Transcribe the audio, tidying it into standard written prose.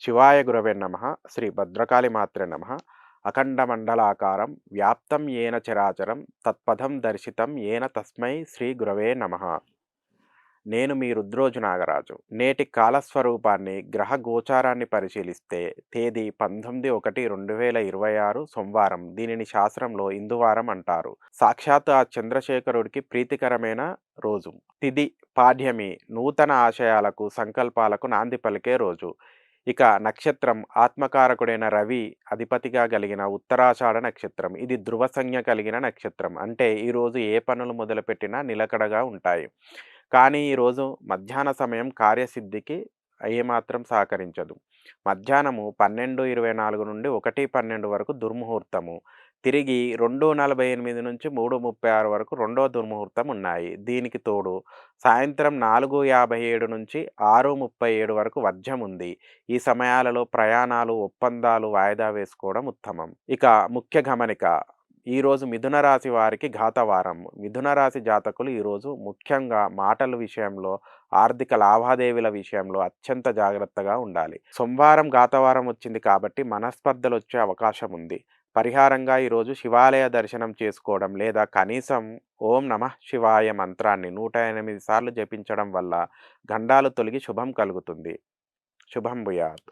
శివాయ గురవే నమః. శ్రీ భద్రకాళి మాత్రే నమః. అఖండమండలాకారం వ్యాప్తం యేన చరాచరం తత్పథం దర్శితం యేన తస్మై శ్రీ గురవే నమః. నేను మీ రుద్రోజు నాగరాజు. నేటి కాలస్వరూపాన్ని, గ్రహ గోచారాన్ని పరిశీలిస్తే తేదీ 19/1/2026 సోమవారం. దీనిని శాస్త్రంలో ఇందువారం అంటారు. సాక్షాత్ ఆ చంద్రశేఖరుడికి ప్రీతికరమైన రోజు. తిథి పాడ్యమి, నూతన ఆశయాలకు, సంకల్పాలకు నాంది పలికే రోజు. ఇక నక్షత్రం ఆత్మకారకుడైన రవి అధిపతిగా కలిగిన ఉత్తరాషాఢ నక్షత్రం. ఇది ధ్రువ సంజ్ఞ కలిగిన నక్షత్రం. అంటే ఈరోజు ఏ పనులు మొదలుపెట్టినా నిలకడగా ఉంటాయి. కానీ ఈరోజు మధ్యాహ్న సమయం కార్యసిద్ధికి ఏమాత్రం సహకరించదు. మధ్యాహ్నము 12:24 నుండి 1:12 వరకు దుర్ముహూర్తము. తిరిగి 2:48 నుంచి 3:36 వరకు రెండో దుర్ముహూర్తం ఉన్నాయి. దీనికి తోడు సాయంత్రం 4:57 నుంచి 6:37 వరకు వర్జ్యం ఉంది. ఈ సమయాలలో ప్రయాణాలు, ఒప్పందాలు వాయిదా వేసుకోవడం ఉత్తమం. ఇక ముఖ్య గమనిక, ఈరోజు మిథున రాశి వారికి ఘాతవారం. మిథున రాశి జాతకులు ఈరోజు ముఖ్యంగా మాటల విషయంలో, ఆర్థిక లావాదేవీల విషయంలో అత్యంత జాగ్రత్తగా ఉండాలి. సోమవారం ఘాతవారం వచ్చింది కాబట్టి మనస్పర్ధలు వచ్చే అవకాశం ఉంది. పరిహారంగా ఈరోజు శివాలయ దర్శనం చేసుకోవడం లేదా కనీసం ఓం నమః శివాయ మంత్రాన్ని 108 సార్లు జపించడం వల్ల గండాలు తొలగి శుభం కలుగుతుంది. శుభం భూయాత్.